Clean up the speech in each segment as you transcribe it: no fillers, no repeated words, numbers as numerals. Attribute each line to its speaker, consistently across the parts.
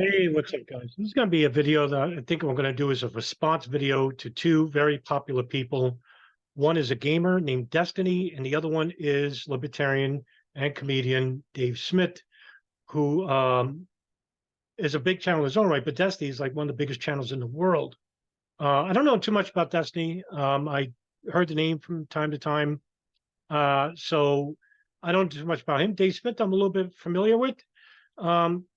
Speaker 1: Hey, what's up, guys? This is going to be a video that I think what I'm going to do is a response video to two very popular people. One is a gamer named Destiny, and the other one is libertarian and comedian Dave Smith, who is a big channel in his own right, but Destiny is like one of the biggest channels in the world. I don't know too much about Destiny. I heard the name from time to time, so I don't know too much about him. Dave Smith, I'm a little bit familiar with.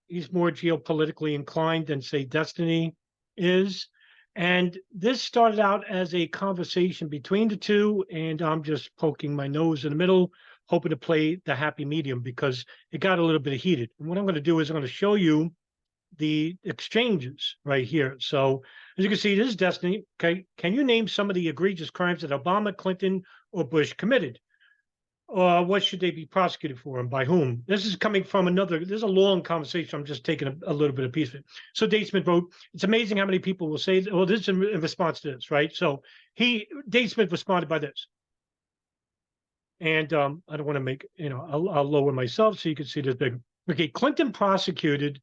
Speaker 1: He's more geopolitically inclined than, say, Destiny is. And this started out as a conversation between the two, and I'm just poking my nose in the middle, hoping to play the happy medium because it got a little bit heated. And what I'm going to do is I'm going to show you the exchanges right here. So as you can see, this is Destiny. Okay, can you name some of the egregious crimes that Obama, Clinton, or Bush committed? What should they be prosecuted for and by whom? This is coming from this is a long conversation. I'm just taking a little bit of piece of it. So Dave Smith wrote, it's amazing how many people will say, well, this is in response to this, right? So Dave Smith responded by this. And I don't want to make, I'll lower myself so you can see this big. Okay, Clinton prosecuted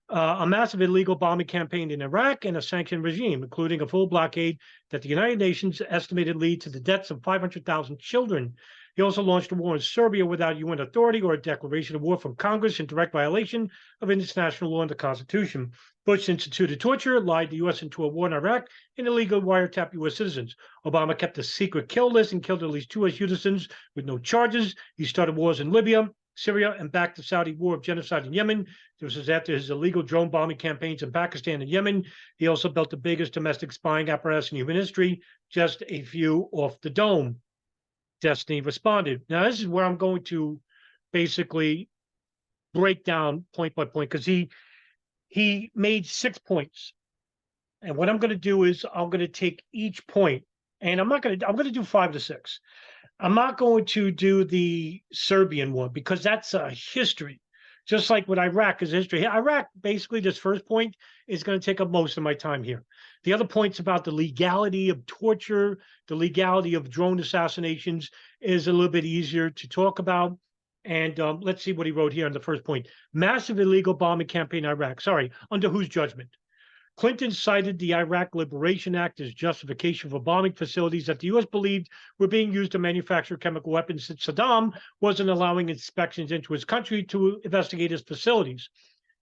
Speaker 1: a massive illegal bombing campaign in Iraq and a sanctioned regime, including a full blockade that the United Nations estimated lead to the deaths of 500,000 children. He also launched a war in Serbia without UN authority or a declaration of war from Congress in direct violation of international law and the Constitution. Bush instituted torture, lied the U.S. into a war in Iraq, and illegally wiretapped U.S. citizens. Obama kept a secret kill list and killed at least 2 U.S. citizens with no charges. He started wars in Libya, Syria, and backed the Saudi war of genocide in Yemen. This was after his illegal drone bombing campaigns in Pakistan and Yemen. He also built the biggest domestic spying apparatus in human history, just a few off the dome. Destiny responded. Now, this is where I'm going to basically break down point by point because he made 6 points. And what I'm going to do is I'm going to take each point, and I'm going to do 5 to 6. I'm not going to do the Serbian one because that's a history, just like with Iraq is history. Iraq, basically, this first point is going to take up most of my time here. The other points about the legality of torture, the legality of drone assassinations is a little bit easier to talk about. And let's see what he wrote here on the first point. Massive illegal bombing campaign in Iraq. Sorry, under whose judgment? Clinton cited the Iraq Liberation Act as justification for bombing facilities that the U.S. believed were being used to manufacture chemical weapons since Saddam wasn't allowing inspections into his country to investigate his facilities.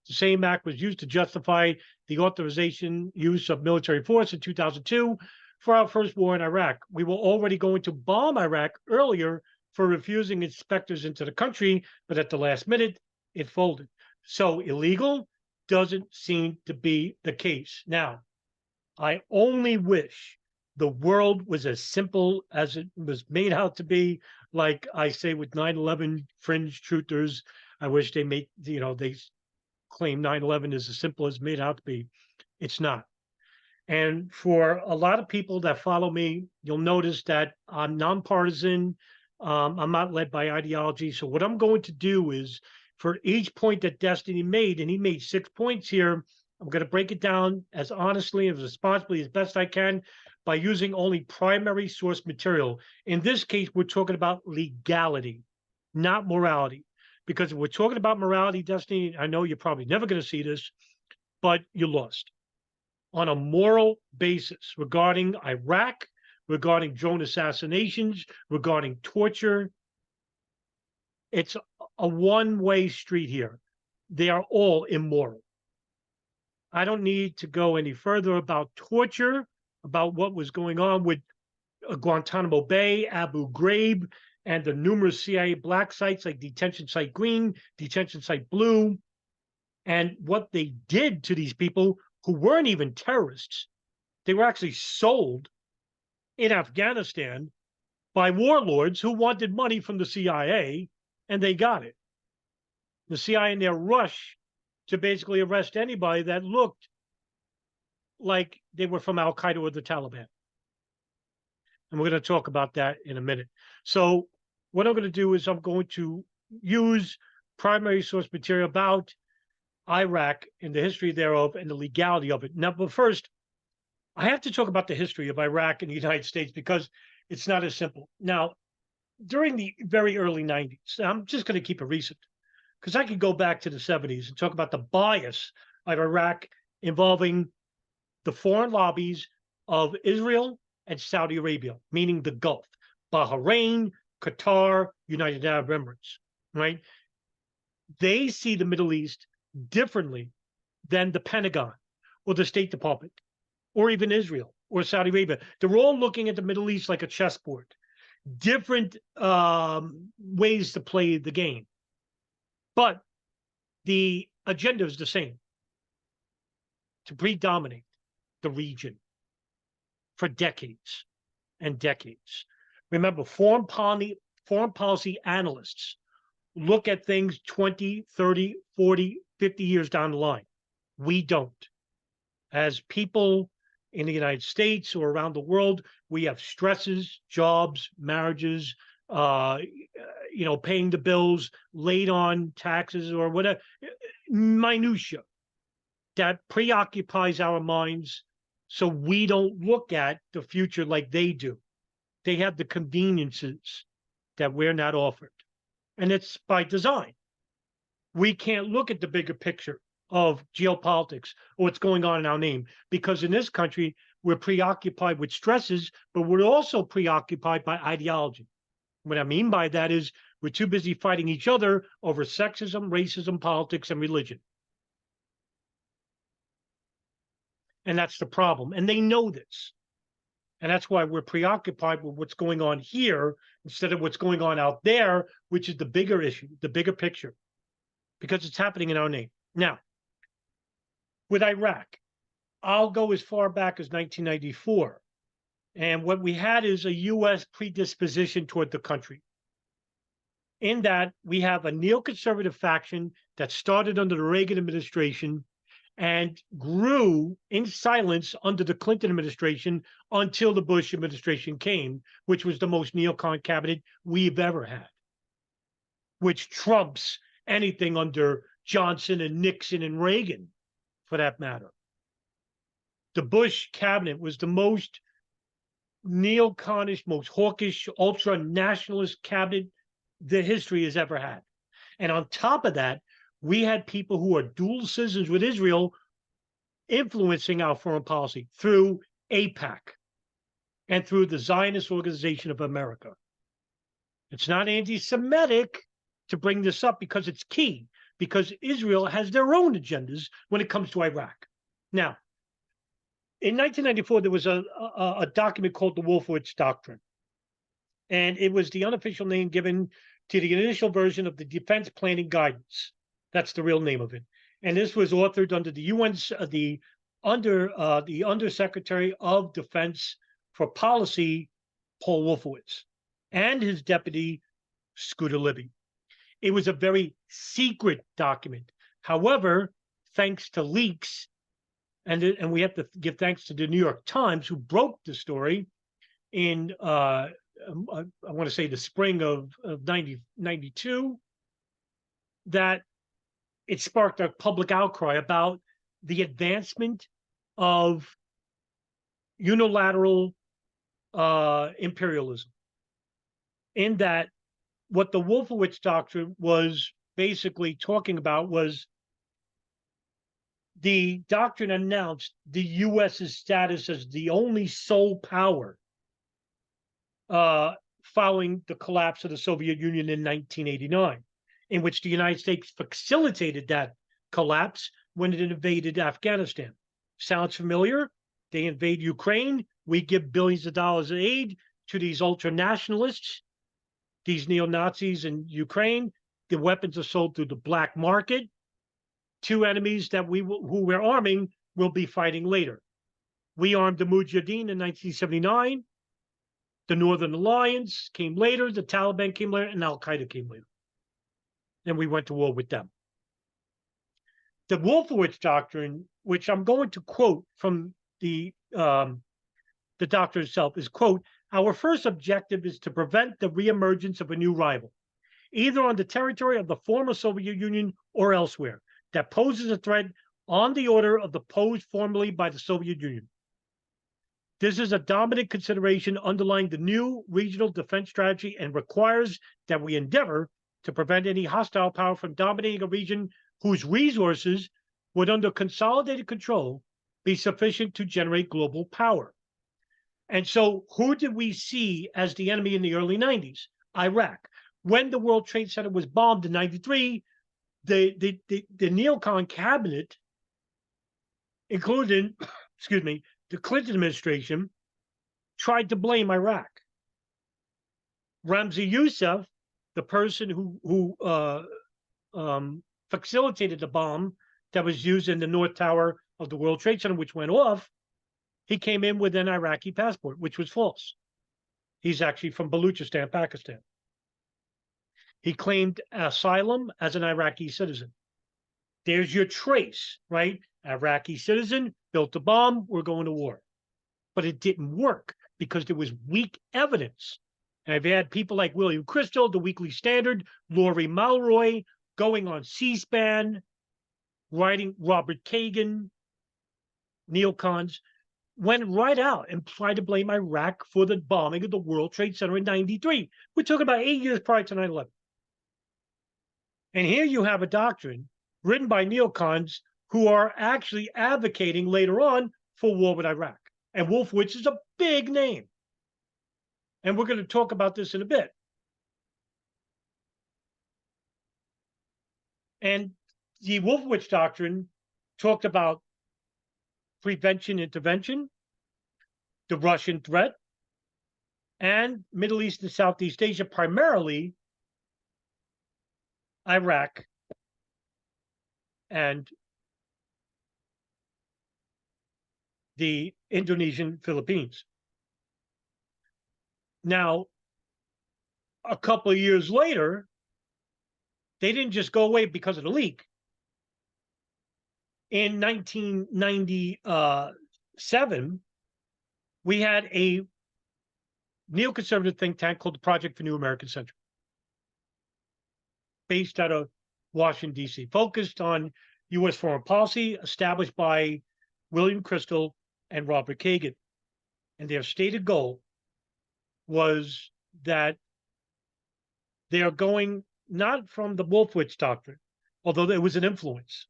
Speaker 1: The same act was used to justify the authorization use of military force in 2002 for our first war in Iraq. We were already going to bomb Iraq earlier for refusing inspectors into the country, but at the last minute, it folded. So illegal doesn't seem to be the case. Now, I only wish the world was as simple as it was made out to be. Like I say with 9/11 fringe truthers, I wish they they claim 9/11 is as simple as made out to be. It's not. And for a lot of people that follow me, you'll notice that I'm nonpartisan. I'm not led by ideology. So what I'm going to do is for each point that Destiny made, and he made 6 points here, I'm going to break it down as honestly and as responsibly as best I can by using only primary source material. In this case, we're talking about legality, not morality. Because if we're talking about morality, Destiny, I know you're probably never going to see this, but you lost. On a moral basis regarding Iraq, regarding drone assassinations, regarding torture, it's a one-way street here. They are all immoral. I don't need to go any further about torture, about what was going on with Guantanamo Bay, Abu Ghraib, and the numerous CIA black sites like Detention Site Green, Detention Site Blue, and what they did to these people who weren't even terrorists. They were actually sold in Afghanistan by warlords who wanted money from the CIA, and they got it. The CIA in their rush to basically arrest anybody that looked like they were from Al-Qaeda or the Taliban. And we're going to talk about that in a minute. So what I'm going to do is I'm going to use primary source material about Iraq and the history thereof and the legality of it. Now, but first, I have to talk about the history of Iraq and the United States because it's not as simple. Now, during the very early 90s, I'm just going to keep it recent because I could go back to the 70s and talk about the bias of Iraq involving the foreign lobbies of Israel and Saudi Arabia, meaning the Gulf, Bahrain, Qatar, United Arab Emirates, right? They see the Middle East differently than the Pentagon or the State Department or even Israel or Saudi Arabia. They're all looking at the Middle East like a chessboard, different ways to play the game. But the agenda is the same, to predominate the region for decades and decades. Remember, foreign policy analysts look at things 20, 30, 40, 50 years down the line. We don't. As people in the United States or around the world, we have stresses, jobs, marriages, paying the bills, late on taxes or whatever, minutia that preoccupies our minds, so we don't look at the future like they do. They have the conveniences that we're not offered. And it's by design. We can't look at the bigger picture of geopolitics or what's going on in our name, because in this country, we're preoccupied with stresses, but we're also preoccupied by ideology. What I mean by that is we're too busy fighting each other over sexism, racism, politics, and religion. And that's the problem. And they know this. And that's why we're preoccupied with what's going on here instead of what's going on out there, which is the bigger issue, the bigger picture, because it's happening in our name. Now, with Iraq, I'll go as far back as 1994. And what we had is a U.S. predisposition toward the country. In that, we have a neoconservative faction that started under the Reagan administration and grew in silence under the Clinton administration until the Bush administration came, which was the most neocon cabinet we've ever had, which trumps anything under Johnson and Nixon and Reagan, for that matter. The Bush cabinet was the most neoconish, most hawkish, ultra-nationalist cabinet the history has ever had. And on top of that, we had people who are dual citizens with Israel influencing our foreign policy through AIPAC and through the Zionist Organization of America. It's not anti-Semitic to bring this up because it's key, because Israel has their own agendas when it comes to Iraq. Now, in 1994, there was a document called the Wolfowitz Doctrine, and it was the unofficial name given to the initial version of the Defense Planning Guidance. That's the real name of it. And this was authored under the UN's, the Undersecretary of Defense for Policy, Paul Wolfowitz, and his deputy, Scooter Libby. It was a very secret document. However, thanks to leaks, and we have to give thanks to the New York Times, who broke the story in, I want to say the spring of 92, that it sparked a public outcry about the advancement of unilateral imperialism. In that, what the Wolfowitz Doctrine was basically talking about was the doctrine announced the U.S.'s status as the only sole power following the collapse of the Soviet Union in 1989. In which the United States facilitated that collapse when it invaded Afghanistan. Sounds familiar? They invade Ukraine. We give billions of dollars of aid to these ultra-nationalists, these neo-Nazis in Ukraine. The weapons are sold through the black market. Two enemies that who we're arming will be fighting later. We armed the Mujahideen in 1979. The Northern Alliance came later. The Taliban came later, and Al-Qaeda came later. And we went to war with them. The Wolfowitz Doctrine, which I'm going to quote from the doctrine itself, is, quote, "Our first objective is to prevent the reemergence of a new rival, either on the territory of the former Soviet Union or elsewhere, that poses a threat on the order of the posed formerly by the Soviet Union. This is a dominant consideration underlying the new regional defense strategy and requires that we endeavor to prevent any hostile power from dominating a region whose resources would, under consolidated control, be sufficient to generate global power. And so who did we see as the enemy in the early 90s? Iraq. When the World Trade Center was bombed in 93, the neocon cabinet, including, excuse me, the Clinton administration, tried to blame Iraq. Ramzi Youssef, the person who facilitated the bomb that was used in the North Tower of the World Trade Center, which went off, he came in with an Iraqi passport, which was false. He's actually from Baluchistan, Pakistan. He claimed asylum as an Iraqi citizen. There's your trace, right? Iraqi citizen, built a bomb, we're going to war. But it didn't work because there was weak evidence. And I've had people like William Crystal, the Weekly Standard, Laurie Malroy, going on C-SPAN, writing Robert Kagan, neocons, went right out and tried to blame Iraq for the bombing of the World Trade Center in 93. We're talking about 8 years prior to 9/11. And here you have a doctrine written by neocons who are actually advocating later on for war with Iraq. And Wolfowitz is a big name. And we're going to talk about this in a bit. And the Wolfowitz doctrine talked about prevention, intervention, the Russian threat, and Middle East and Southeast Asia, primarily Iraq and the Indonesian Philippines. Now, a couple of years later, they didn't just go away because of the leak. In 1997, we had a neoconservative think tank called the Project for New American Century, based out of Washington, D.C., focused on U.S. foreign policy, established by William Crystal and Robert Kagan. And their stated goal was that they are going not from the Wolfowitz doctrine, although there was an influence.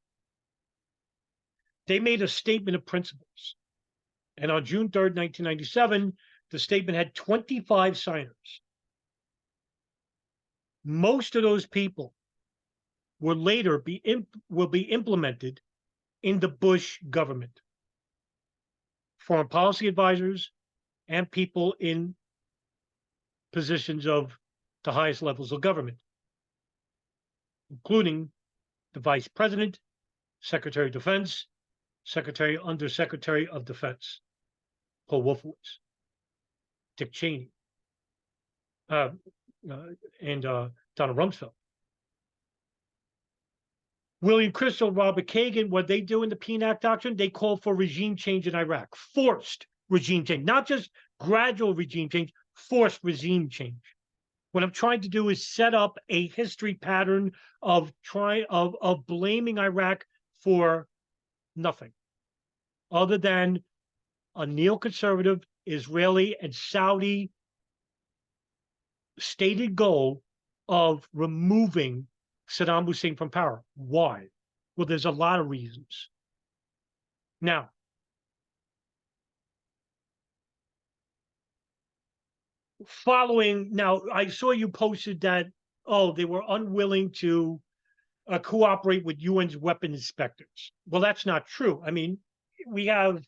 Speaker 1: They made a statement of principles. And on June 3rd, 1997, the statement had 25 signers. Most of those people will later be implemented in the Bush government. Foreign policy advisors and people in positions of the highest levels of government, including the Vice President, Secretary of Defense, Undersecretary of Defense, Paul Wolfowitz, Dick Cheney, and Donald Rumsfeld. William Crystal, Robert Kagan, what they do in the PNAC doctrine, they call for regime change in Iraq, forced regime change, not just gradual regime change, forced regime change. What I'm trying to do is set up a history pattern of blaming Iraq for nothing other than a neoconservative Israeli and Saudi stated goal of removing Saddam Hussein from power. Why? Well, there's a lot of reasons. Now, I saw you posted that, they were unwilling to cooperate with UN's weapons inspectors. Well, that's not true. I mean, we have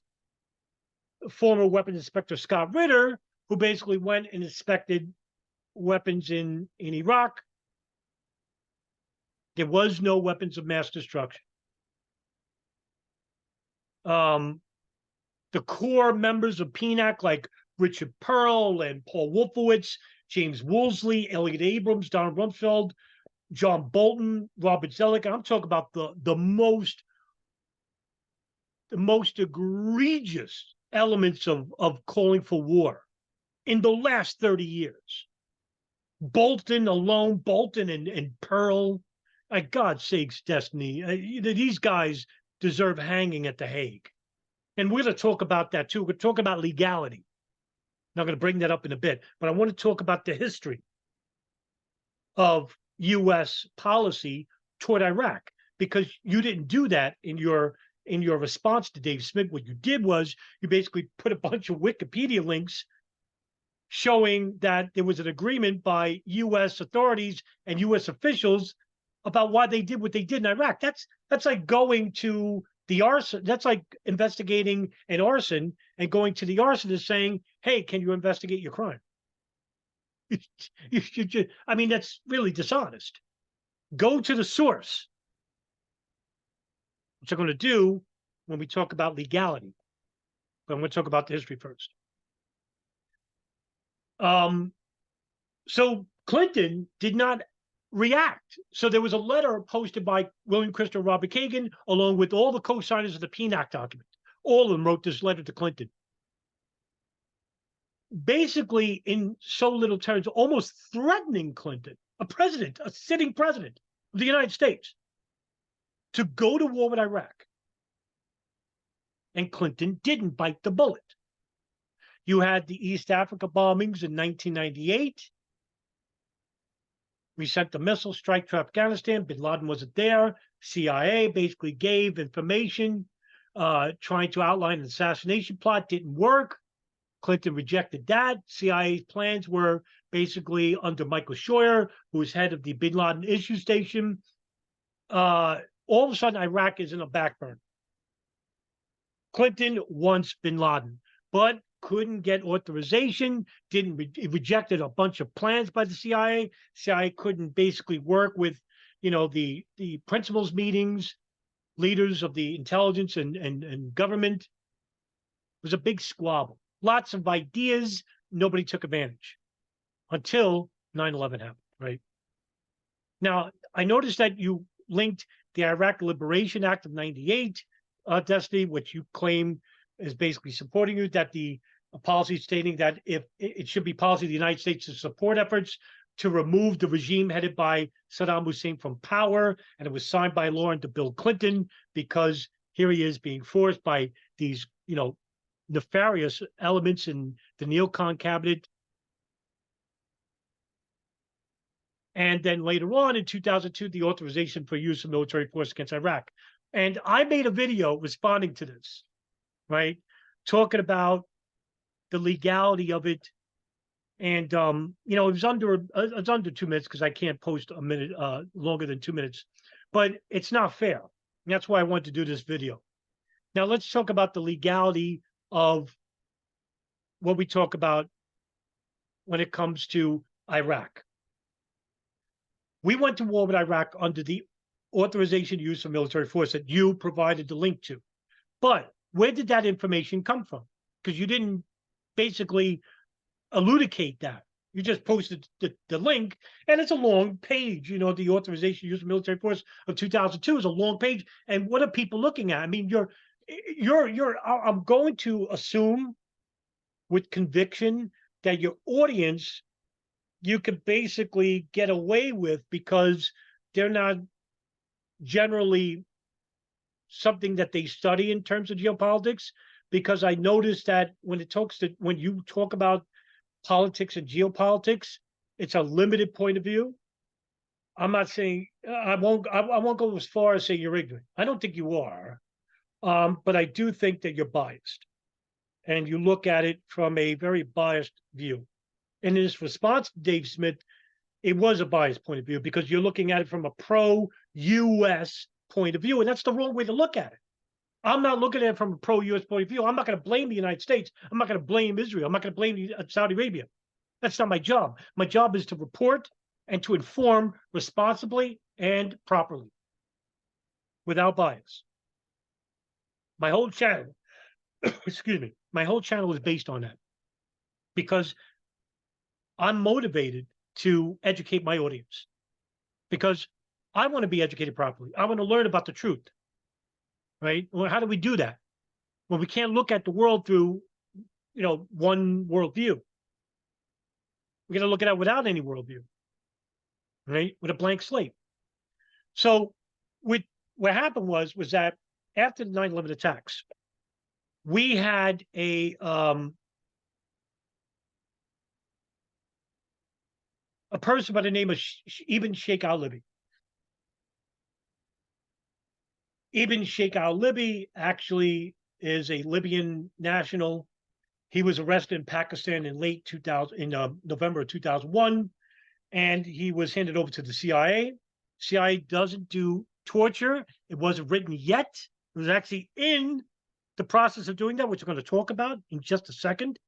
Speaker 1: former weapons inspector Scott Ritter, who basically went and inspected weapons in Iraq. There was no weapons of mass destruction. The core members of PNAC, like Richard Pearl and Paul Wolfowitz, James Woolsey, Elliot Abrams, Donald Rumsfeld, John Bolton, Robert Zellick. I'm talking about the most egregious elements of calling for war in the last 30 years. Bolton and Pearl. God's sakes, Destiny. These guys deserve hanging at The Hague. And we're going to talk about that too. We're going to talk about legality. I'm not going to bring that up in a bit, but I want to talk about the history of U.S. policy toward Iraq, because you didn't do that in your response to Dave Smith. What you did was you basically put a bunch of Wikipedia links showing that there was an agreement by U.S. authorities and U.S. officials about why they did what they did in Iraq. That's like going to the arson. That's like investigating an arson and going to the arsonist saying, "Hey, can you investigate your crime?" You should just, I mean, that's really dishonest. Go to the source, which I'm going to do when we talk about legality. But I'm going to talk about the history first. So Clinton did not react. So there was a letter posted by William Christopher Robert Kagan, along with all the co-signers of the PNAC document. All of them wrote this letter to Clinton. Basically, in so little terms, almost threatening Clinton, a president, a sitting president of the United States, to go to war with Iraq. And Clinton didn't bite the bullet. You had the East Africa bombings in 1998. We sent the missile strike to Afghanistan. Bin Laden wasn't there. CIA basically gave information trying to outline an assassination plot. Didn't work. Clinton rejected that. CIA's plans were basically under Michael Scheuer, who was head of the Bin Laden issue station. All of a sudden, Iraq is in a back burner. Clinton wants Bin Laden, but couldn't get authorization, rejected a bunch of plans by the CIA. CIA couldn't basically work with, the principals meetings, leaders of the intelligence and government. It was a big squabble. Lots of ideas. Nobody took advantage until 9/11 happened, right? Now, I noticed that you linked the Iraq Liberation Act of 98, Destiny, which you claim is basically supporting you, that the policy stating that if it should be policy of the United States to support efforts to remove the regime headed by Saddam Hussein from power, and it was signed by law under Bill Clinton, because here he is being forced by these, nefarious elements in the neocon cabinet. And then later on in 2002, the authorization for use of military force against Iraq. And I made a video responding to this, right? Talking about the legality of it. And, it was under 2 minutes because I can't post a minute longer than 2 minutes, but it's not fair. And that's why I wanted to do this video. Now let's talk about the legality of what we talk about when it comes to Iraq. We went to war with Iraq under the authorization to use of military force that you provided the link to. But where did that information come from? Because you didn't basically elucidate that. You just posted the link, and it's a long page. The authorization to use of military force of 2002 is a long page. And what are people looking at? I mean, I'm going to assume with conviction that your audience, you could basically get away with, because they're not generally something that they study in terms of geopolitics. Because I noticed that when you talk about politics and geopolitics, it's a limited point of view. I'm not saying I won't go as far as say you're ignorant. I don't think you are, but I do think that you're biased, and you look at it from a very biased view. And in his response to Dave Smith, it was a biased point of view, because you're looking at it from a pro-U.S. point of view, and that's the wrong way to look at it. I'm not looking at it from a pro-U.S. point of view. I'm not going to blame the United States. I'm not going to blame Israel. I'm not going to blame Saudi Arabia. That's not my job. My job is to report and to inform responsibly and properly, without bias. My whole channel, excuse me, my whole channel is based on that, because I'm motivated to educate my audience, because I want to be educated properly. I want to learn about the truth, right? Well, how do we do that? Well, we can't look at the world through, one worldview. We're going to look at it without any worldview, right? With a blank slate. So what happened was that after the 9/11 attacks, we had a person by the name of Ibn Sheikh Al-Libi. Ibn Sheikh al-Libi actually is a Libyan national. He was arrested in Pakistan in late 2000, in November of 2001, and he was handed over to the CIA. CIA doesn't do torture. It wasn't written yet. It was actually in the process of doing that, which we're going to talk about in just a second.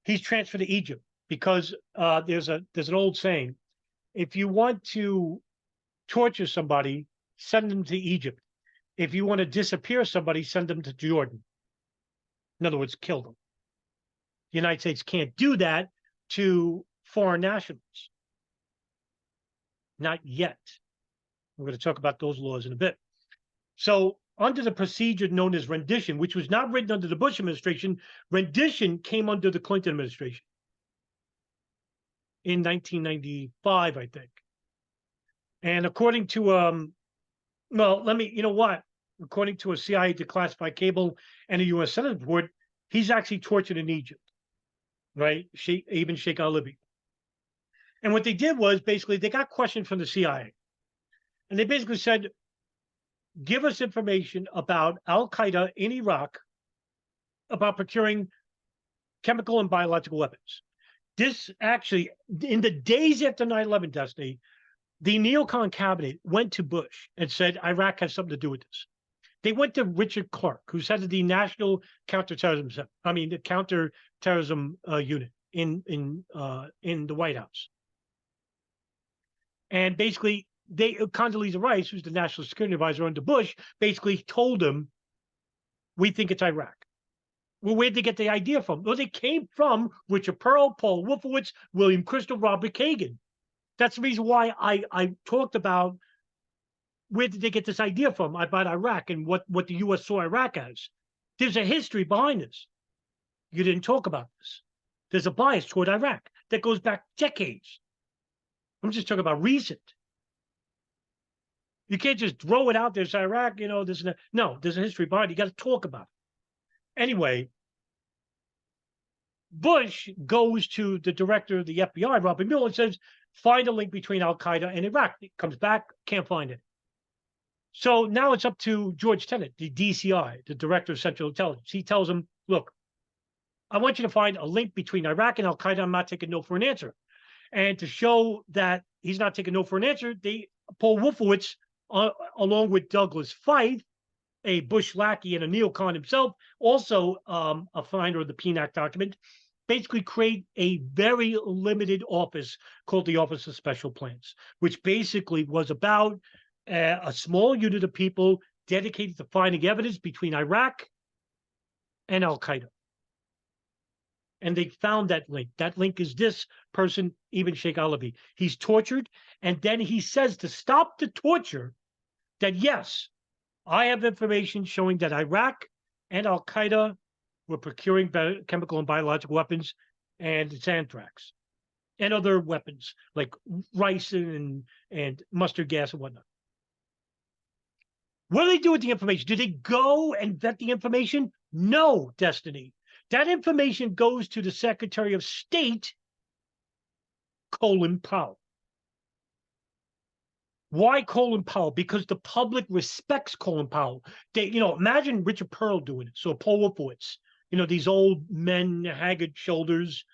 Speaker 1: He's transferred to Egypt because there's an old saying: if you want to torture somebody, send them to Egypt. If you want to disappear somebody, send them to Jordan. In other words, kill them. The United States can't do that to foreign nationals. Not yet. We're going to talk about those laws in a bit. So under the procedure known as rendition, which was not written under the Bush administration, rendition came under the Clinton administration in 1995, I think. And according to, according to a CIA declassified cable and a U.S. Senate report, he's actually tortured in Egypt, right? Ibn Sheikh al-Libi. And what they did was basically they got questions from the CIA. And they basically said, give us information about Al-Qaeda in Iraq, about procuring chemical and biological weapons. This actually, in the days after 9/11, Destiny, the neocon cabinet went to Bush and said, Iraq has something to do with this. They went to Richard Clark, who's head of the National Counterterrorism Unit in the White House. And basically, Condoleezza Rice, who's the national security advisor under Bush, basically told him, we think it's Iraq. Well, where'd they get the idea from? Well, they came from Richard Pearl, Paul Wolfowitz, William Crystal, Robert Kagan. That's the reason why I talked about where did they get this idea from about Iraq and what the U.S. saw Iraq as. There's a history behind this. You didn't talk about this. There's a bias toward Iraq that goes back decades. I'm just talking about recent. You can't just throw it out there. It's Iraq, this and that. No, there's a history behind it. You got to talk about it. Anyway, Bush goes to the director of the FBI, Robert Mueller, and says, find a link between Al-Qaeda and Iraq. He comes back, can't find it. So now it's up to George Tenet, the DCI, the Director of Central Intelligence. He tells him, look, I want you to find a link between Iraq and Al-Qaeda. I'm not taking no for an answer. And to show that he's not taking no for an answer, Paul Wolfowitz, along with Douglas Feith, a Bush lackey and a neocon himself, also a finder of the PNAC document, basically create a very limited office called the Office of Special Plans, which basically was about a small unit of people dedicated to finding evidence between Iraq and Al-Qaeda. And they found that link. That link is this person, Ibn Sheikh al-Libi. He's tortured, and then he says to stop the torture that, yes, I have information showing that Iraq and Al-Qaeda were procuring chemical and biological weapons, and it's anthrax and other weapons like ricin and mustard gas and whatnot. What do they do with the information? Do they go and vet the information? No, Destiny. That information goes to the Secretary of State, Colin Powell. Why Colin Powell? Because the public respects Colin Powell. They, imagine Richard Pearl doing it. So Paul Wolfowitz, these old men, haggard shoulders.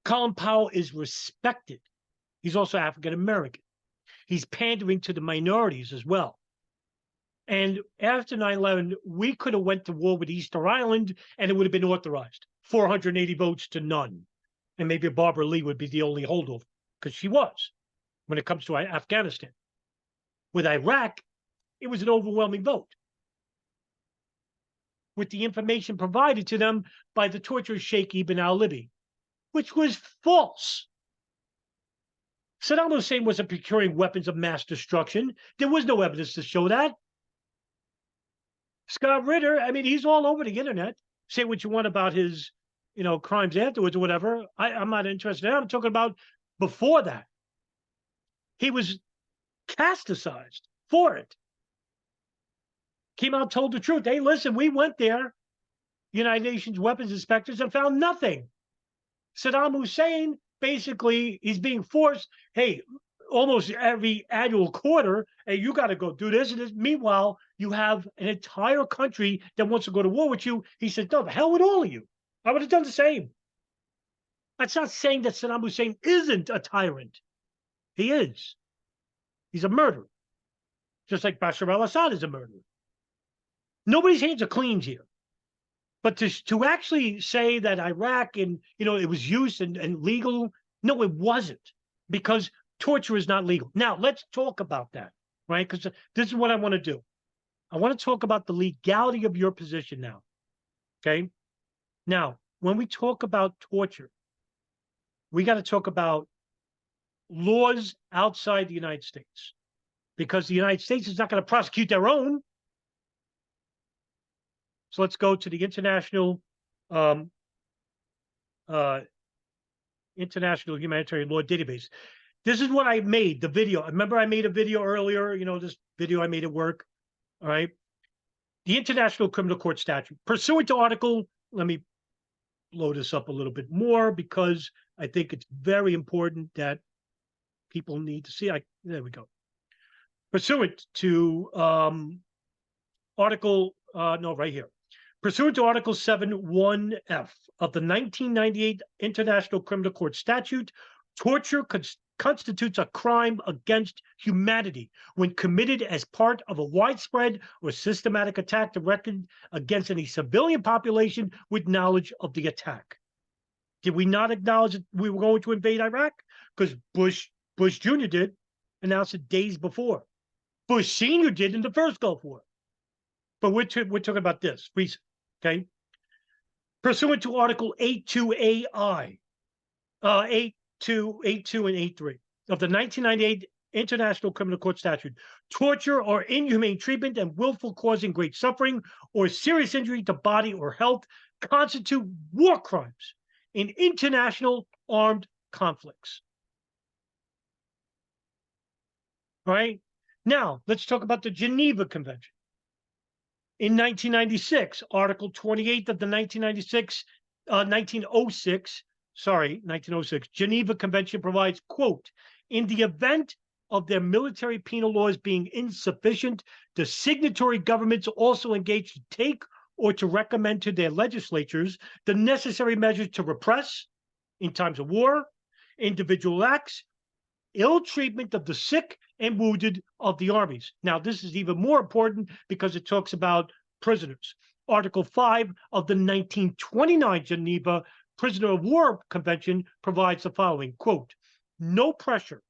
Speaker 1: Colin Powell is respected. He's also African American. He's pandering to the minorities as well. And after 9/11, we could have went to war with Easter Island, and it would have been authorized. 480 votes to none. And maybe Barbara Lee would be the only holdover, because she was, when it comes to Afghanistan. With Iraq, it was an overwhelming vote. With the information provided to them by the torturer Sheikh Ibn al-Libi, which was false. Saddam Hussein wasn't procuring weapons of mass destruction. There was no evidence to show that. Scott Ritter, he's all over the internet. Say what you want about his, crimes afterwards or whatever. I'm not interested in that. I'm talking about before that. He was casticized for it. Came out, told the truth. Hey, listen, we went there, United Nations weapons inspectors, and found nothing. Saddam Hussein, basically, he's being forced. Hey, almost every annual quarter, and you got to go do this and this. Meanwhile, you have an entire country that wants to go to war with you. He said, no, the hell with all of you. I would have done the same. That's not saying that Saddam Hussein isn't a tyrant. He is. He's a murderer. Just like Bashar al-Assad is a murderer. Nobody's hands are clean here. But to actually say that Iraq and, it was used and legal, no, it wasn't. Because torture is not legal. Now, let's talk about that, right? Because this is what I want to do. I want to talk about the legality of your position now, okay? Now, when we talk about torture, we got to talk about laws outside the United States, because the United States is not going to prosecute their own. So let's go to the international humanitarian law database. This is what I made, the video. Remember I made a video earlier, this video I made at work, all right? The International Criminal Court Statute. Pursuant to Article, let me blow this up a little bit more because I think it's very important that people need to see. There we go. Pursuant to right here. Pursuant to Article 7(1)(f) of the 1998 International Criminal Court Statute, torture constitutes a crime against humanity when committed as part of a widespread or systematic attack directed against any civilian population with knowledge of the attack. Did we not acknowledge that we were going to invade Iraq? Because Bush Jr. did, announced it days before. Bush Sr. did in the first Gulf War. But we're talking about this recent, okay? Pursuant to Article 8(2)(ai), 8(2) and 8(3) of the 1998 International Criminal Court Statute, torture or inhumane treatment and willful causing great suffering or serious injury to body or health constitute war crimes in international armed conflicts. All right? Now, let's talk about the Geneva Convention. In 1996, Article 28 of the 1906 Geneva Convention provides, quote, in the event of their military penal laws being insufficient, the signatory governments also engage to take or to recommend to their legislatures the necessary measures to repress, in times of war, individual acts, ill treatment of the sick and wounded of the armies. Now, this is even more important because it talks about prisoners. Article 5 of the 1929 Geneva Prisoner of War Convention provides the following, quote, no pressure,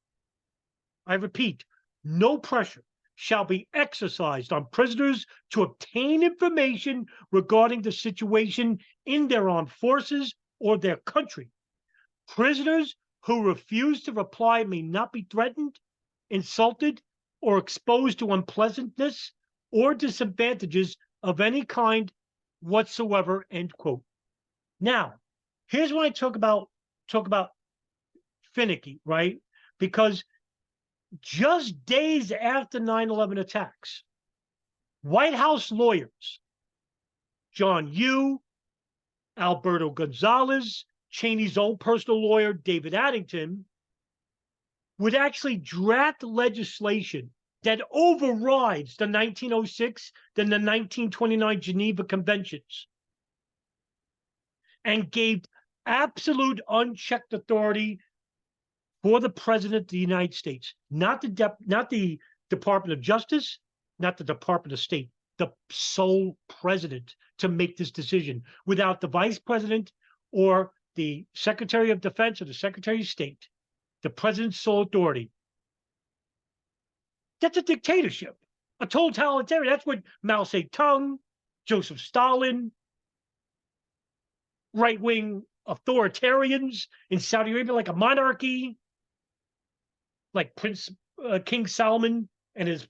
Speaker 1: I repeat, no pressure shall be exercised on prisoners to obtain information regarding the situation in their armed forces or their country. Prisoners who refuse to reply may not be threatened, insulted, or exposed to unpleasantness or disadvantages of any kind whatsoever, end quote. Now, here's when I talk about finicky, right? Because just days after 9/11 attacks, White House lawyers, John Yoo, Alberto Gonzalez, Cheney's own personal lawyer, David Addington, would actually draft legislation that overrides the 1906 and the 1929 Geneva Conventions and gave absolute unchecked authority for the President of the United States, not the Department of Justice, not the Department of State, the sole president to make this decision without the Vice President or the Secretary of Defense or the Secretary of State, the president's sole authority. That's a dictatorship, a totalitarian. That's what Mao Zedong, Joseph Stalin, right-wing authoritarians in Saudi Arabia, like a monarchy, like King Salman and his,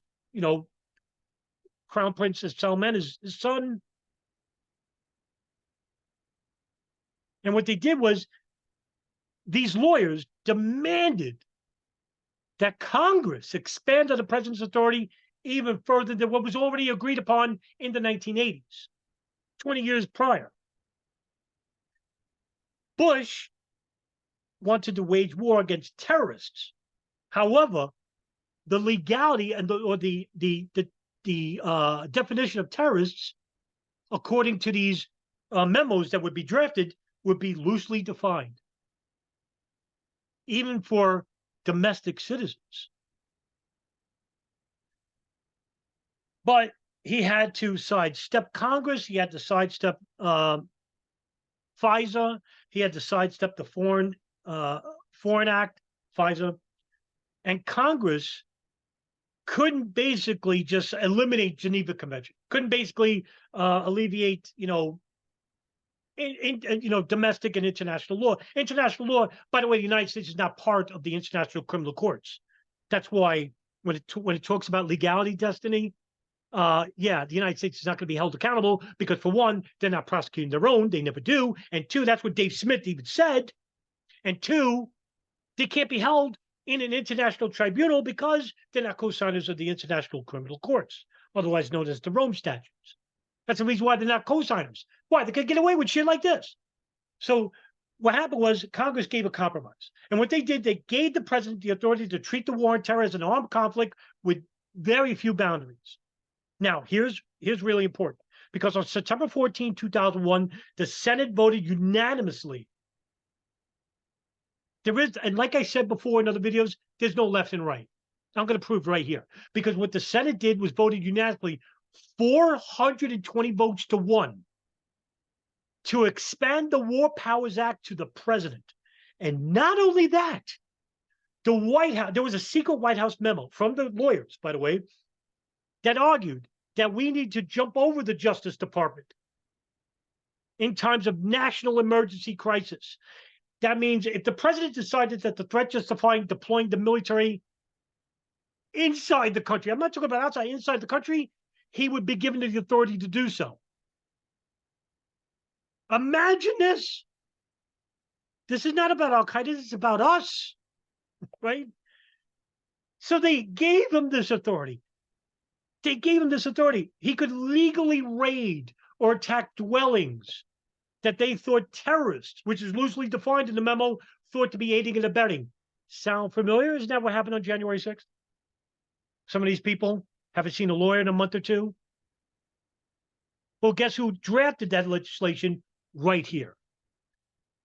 Speaker 1: Crown Princess Salman, his son. And what they did was these lawyers demanded that Congress expand the president's authority even further than what was already agreed upon in the 1980s, 20 years prior. Bush wanted to wage war against terrorists However, the legality and the definition of terrorists, according to these memos that would be drafted, would be loosely defined, even for domestic citizens. But he had to sidestep Congress. He had to sidestep FISA. He had to sidestep the Foreign Act, FISA, and Congress couldn't basically just eliminate Geneva Convention. Couldn't basically alleviate, domestic and international law. International law, by the way, the United States is not part of the International Criminal Courts. That's why when it talks about legality, Destiny, the United States is not going to be held accountable because, for one, they're not prosecuting their own. They never do. And two, that's what Dave Smith even said. And two, they can't be held in an international tribunal because they're not co-signers of the International Criminal Courts, otherwise known as the Rome Statutes. That's the reason why they're not co-signers. Why? They could get away with shit like this. So what happened was Congress gave a compromise. And what they did, they gave the president the authority to treat the war on terror as an armed conflict with very few boundaries. Now, here's really important, because on September 14, 2001, the Senate voted unanimously. There is, and like I said before in other videos, there's no left and right. I'm going to prove right here, because what the Senate did was voted unanimously, 420 votes to 1, to expand the War Powers Act to the president. And not only that, the White House, there was a secret White House memo from the lawyers, by the way, that argued that we need to jump over the Justice Department in times of national emergency crisis. That means if the president decided that the threat justifying deploying the military inside the country, I'm not talking about outside, inside the country, he would be given the authority to do so. Imagine this. This is not about Al-Qaeda, this is about us, right? So they gave him this authority. They gave him this authority. He could legally raid or attack dwellings that they thought terrorists, which is loosely defined in the memo, thought to be aiding and abetting. Sound familiar? Isn't that what happened on January 6th? Some of these people haven't seen a lawyer in a month or two. Well, guess who drafted that legislation? Right here.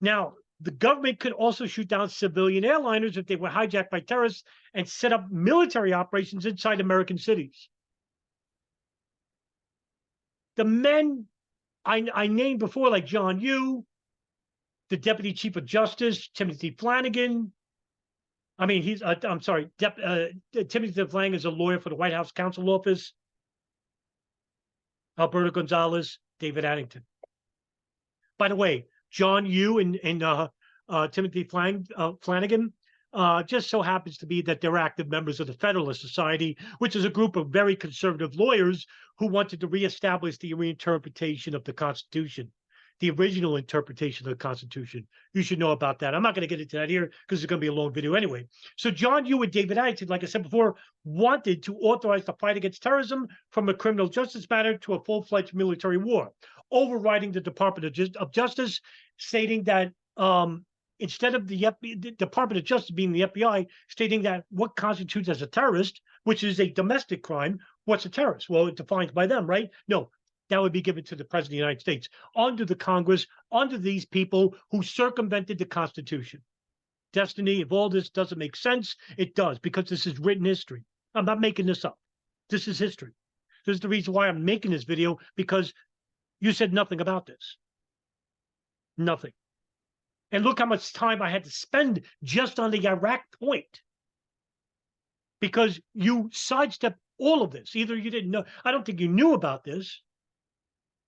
Speaker 1: Now, the government could also shoot down civilian airliners if they were hijacked by terrorists and set up military operations inside American cities. The men I named before, like John Yoo, the Deputy Chief of Justice, Timothy Flanagan. I mean, Timothy Flanagan is a lawyer for the White House Counsel Office. Alberto Gonzalez, David Addington. By the way, John Yoo and Timothy Flanagan just so happens to be that they're active members of the Federalist Society, which is a group of very conservative lawyers who wanted to reestablish the reinterpretation of the Constitution, the original interpretation of the Constitution. You should know about that. I'm not going to get into that here because it's going to be a long video anyway. So John Yoo and David Addington, like I said before, wanted to authorize the fight against terrorism from a criminal justice matter to a full-fledged military war, overriding the Department of Justice, stating that instead of the Department of Justice being the FBI, stating that what constitutes as a terrorist, which is a domestic crime, what's a terrorist? Well, it's defined by them, right? No, that would be given to the President of the United States, under the Congress, under these people who circumvented the Constitution. Destiny, if all this doesn't make sense, it does, because this is written history. I'm not making this up. This is history. This is the reason why I'm making this video, because you said nothing about this. Nothing. And look how much time I had to spend just on the Iraq point, because you sidestepped all of this. Either you didn't know, I don't think you knew about this,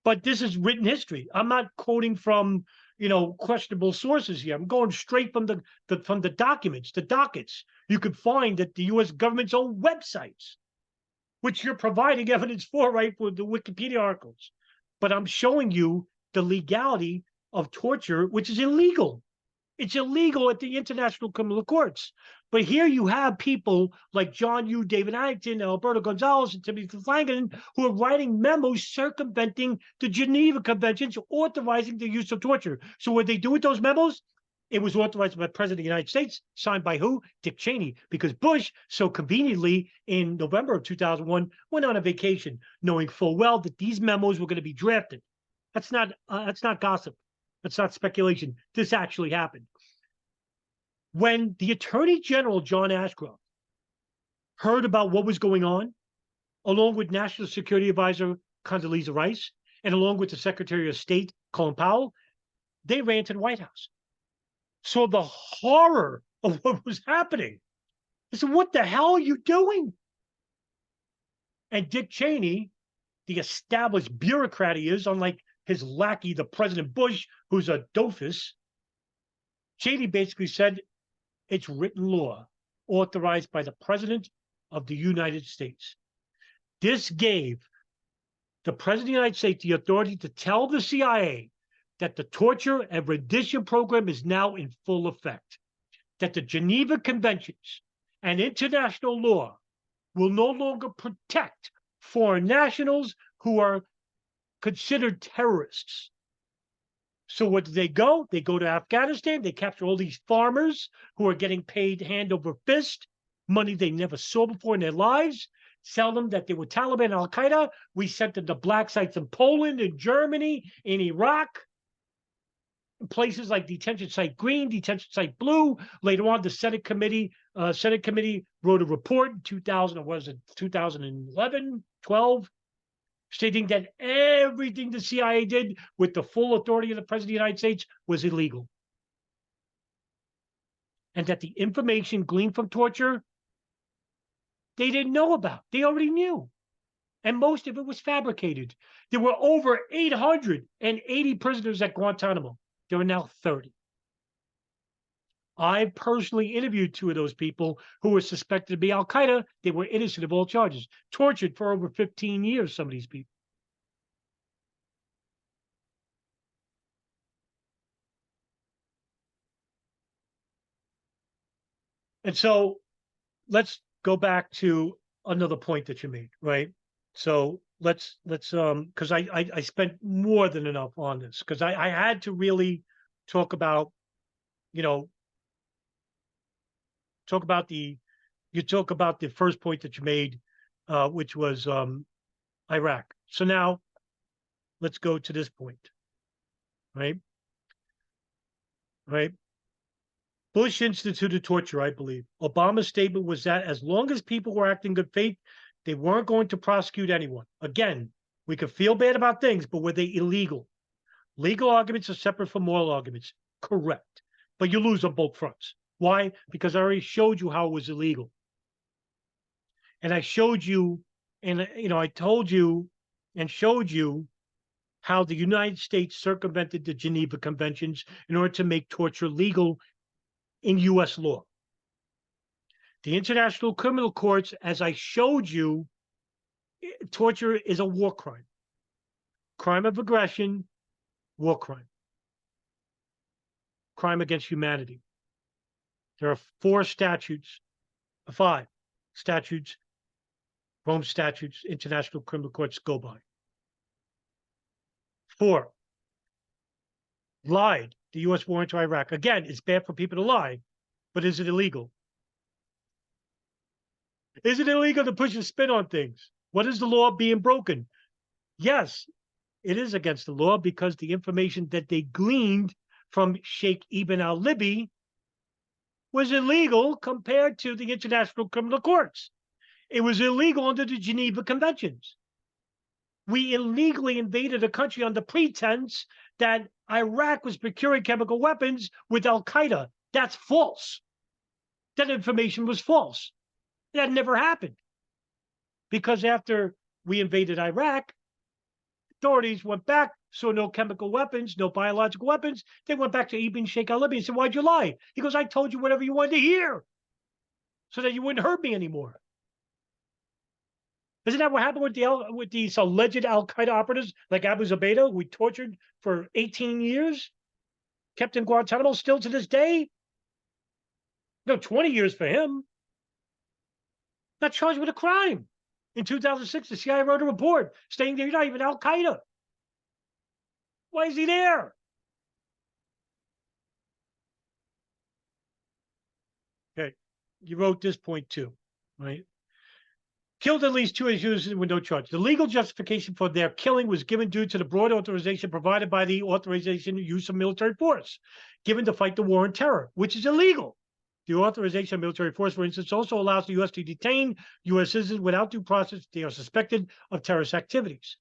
Speaker 1: but this is written history. I'm not quoting from, questionable sources here. I'm going straight from the documents, the dockets you could find at the U.S. government's own websites, which you're providing evidence for, right, for the Wikipedia articles. But I'm showing you the legality of torture, which is illegal. It's illegal at the International Criminal Courts. But here you have people like John Yoo, David Addington, Alberto Gonzalez, and Timothy Flanagan, who are writing memos circumventing the Geneva Conventions, authorizing the use of torture. So what they do with those memos? It was authorized by the President of the United States, signed by who? Dick Cheney, because Bush, so conveniently in November of 2001, went on a vacation, knowing full well that these memos were going to be drafted. That's not gossip. That's not speculation. This actually happened. When the Attorney General, John Ashcroft, heard about what was going on, along with National Security Advisor Condoleezza Rice, and along with the Secretary of State, Colin Powell, they ran to the White House. So the horror of what was happening. I said, what the hell are you doing? And Dick Cheney, the established bureaucrat he is, unlike his lackey, the President Bush, who's a doofus, Cheney basically said, it's written law authorized by the President of the United States. This gave the President of the United States the authority to tell the CIA that the torture and rendition program is now in full effect, that the Geneva Conventions and international law will no longer protect foreign nationals who are considered terrorists. So what do? They go to Afghanistan, they capture all these farmers who are getting paid hand over fist, money they never saw before in their lives, tell them that they were Taliban, Al-Qaeda. We sent them to black sites in Poland, in Germany, in Iraq, places like Detention Site Green, Detention Site Blue. Later on, the Senate committee wrote a report in 2011, 12, stating that everything the CIA did with the full authority of the President of the United States was illegal. And that the information gleaned from torture, they didn't know about. They already knew. And most of it was fabricated. There were over 880 prisoners at Guantanamo. There are now 30. I personally interviewed 2 of those people who were suspected to be Al-Qaeda. They were innocent of all charges, tortured for over 15 years, some of these people. And so let's go back to another point that you made, right? So let's because I spent more than enough on this, because I had to really talk about, talk about the first point that you made, which was Iraq. So now let's go to this point, right? Right. Bush instituted torture, I believe. Obama's statement was that as long as people were acting in good faith, they weren't going to prosecute anyone. Again, we could feel bad about things, but were they illegal? Legal arguments are separate from moral arguments. Correct. But you lose on both fronts. Why? Because I already showed you how it was illegal. And I showed you, and I told you and showed you how the United States circumvented the Geneva Conventions in order to make torture legal in U.S. law. The International Criminal Courts, as I showed you, torture is a war crime. Crime of aggression, war crime. Crime against humanity. There are 5 statutes, Rome statutes, International Criminal Courts go by. 4, lied, the U.S. war into Iraq. Again, it's bad for people to lie, but is it illegal? Is it illegal to push a spin on things? What is the law being broken? Yes, it is against the law, because the information that they gleaned from Sheikh Ibn al-Libi was illegal compared to the International Criminal Courts. It was illegal under the Geneva Conventions. We illegally invaded a country on the pretense that Iraq was procuring chemical weapons with Al-Qaeda. That's false. That information was false. That never happened. Because after we invaded Iraq, authorities went back, saw no chemical weapons, no biological weapons. They went back to Ibn Sheikh al-Libi and said, why'd you lie? He goes, I told you whatever you wanted to hear so that you wouldn't hurt me anymore. Isn't that what happened with these alleged Al-Qaeda operatives like Abu Zubaydah, we tortured for 18 years, kept in Guantanamo still to this day? No, 20 years for him. Not charged with a crime. In 2006, the CIA wrote a report saying they're not even Al-Qaeda. Why is he there? You wrote this point too, right? Killed at least 2 Israelis with no charge. The legal justification for their killing was given due to the broad authorization provided by the authorization use of military force, given to fight the war on terror, which is illegal. The authorization of military force, for instance, also allows the U.S. to detain U.S. citizens without due process if they are suspected of terrorist activities.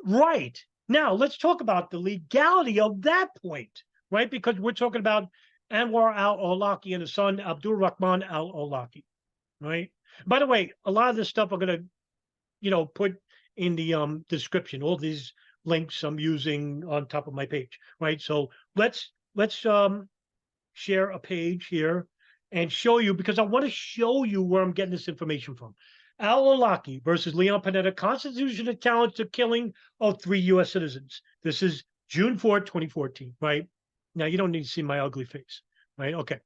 Speaker 1: Right. Now, let's talk about the legality of that point, right? Because we're talking about Anwar al-Aulaqi and his son, Abdul Rahman al-Aulaqi, right? By the way, a lot of this stuff I'm going to, put in the description. All these links I'm using on top of my page, right? So let's share a page here and show you, because I want to show you where I'm getting this information from. Al-Aulaqi versus Leon Panetta, constitutional challenge to killing of 3 U.S. citizens. This is June 4th, 2014, right? Now, you don't need to see my ugly face, right? Okay.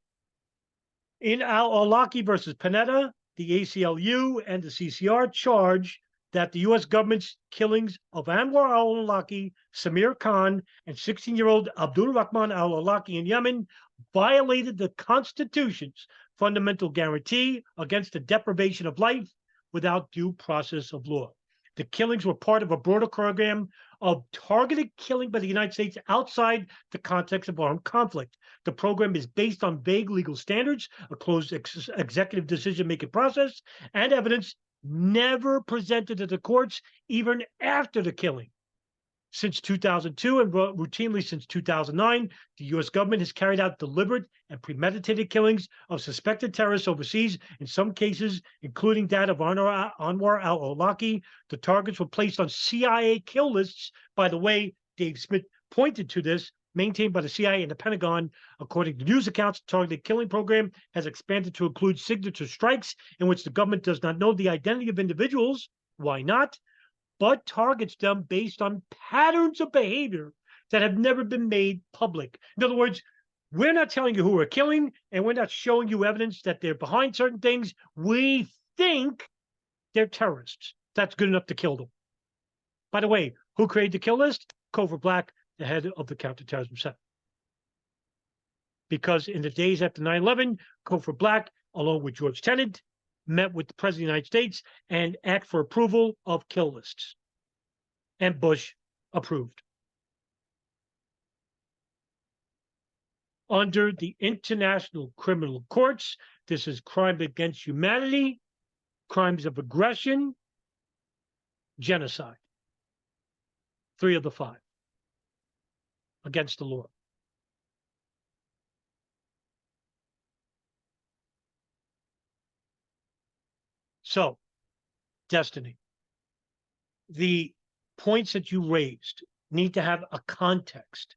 Speaker 1: In Al-Aulaqi versus Panetta, the ACLU and the CCR charge that the U.S. government's killings of Anwar al-Aulaqi, Samir Khan, and 16-year-old Abdul Rahman al-Aulaqi in Yemen violated the Constitution's fundamental guarantee against the deprivation of life without due process of law. The killings were part of a broader program of targeted killing by the United States outside the context of armed conflict. The program is based on vague legal standards, a closed executive decision-making process, and evidence never presented to the courts even after the killing. Since 2002 and routinely since 2009, the U.S. government has carried out deliberate and premeditated killings of suspected terrorists overseas, in some cases, including that of Anwar al-Aulaqi. The targets were placed on CIA kill lists. By the way, Dave Smith pointed to this, maintained by the CIA and the Pentagon. According to news accounts, the targeted killing program has expanded to include signature strikes in which the government does not know the identity of individuals. Why not? But targets them based on patterns of behavior that have never been made public. In other words, we're not telling you who we're killing, and we're not showing you evidence that they're behind certain things. We think they're terrorists. That's good enough to kill them. By the way, who created the kill list? Covert Black, the head of the counterterrorism center. Because in the days after 9/11, Covert Black, along with George Tenet, met with the President of the United States and asked for approval of kill lists. And Bush approved. Under the international criminal courts, this is crime against humanity, crimes of aggression, genocide. 3 of the 5 against the law. So, Destiny, the points that you raised need to have a context.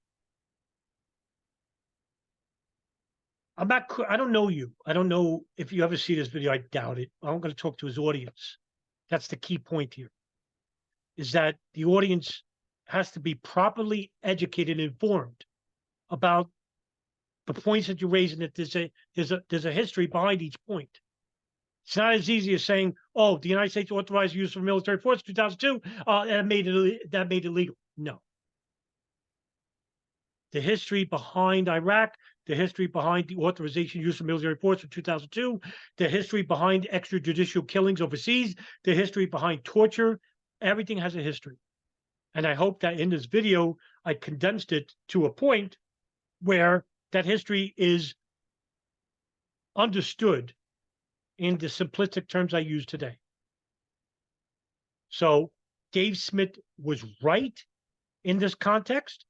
Speaker 1: I don't know you. I don't know if you ever see this video. I doubt it. I'm going to talk to his audience. That's the key point here, is that the audience has to be properly educated and informed about the points that you're raising, that there's a history behind each point. It's not as easy as saying, "Oh, the United States authorized use of military force in 2002. That made it illegal." No. The history behind Iraq, the history behind the authorization use of military force in 2002, the history behind extrajudicial killings overseas, the history behind torture, everything has a history. And I hope that in this video, I condensed it to a point where that history is understood in the simplistic terms I use today. So Dave Smith was right in this context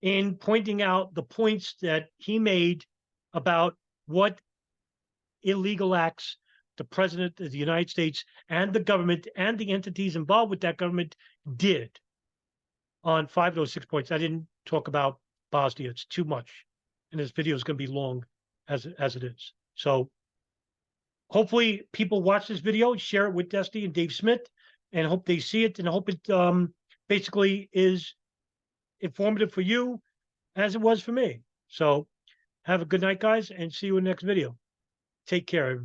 Speaker 1: in pointing out the points that he made about what illegal acts the President of the United States and the government and the entities involved with that government did on 5 of those 6 points. I didn't talk about Bosnia. It's too much. And this video is going to be long as it is. So hopefully people watch this video, share it with Dusty and Dave Smith, and hope they see it, and I hope it basically is informative for you as it was for me. So have a good night, guys, and see you in the next video. Take care, everybody.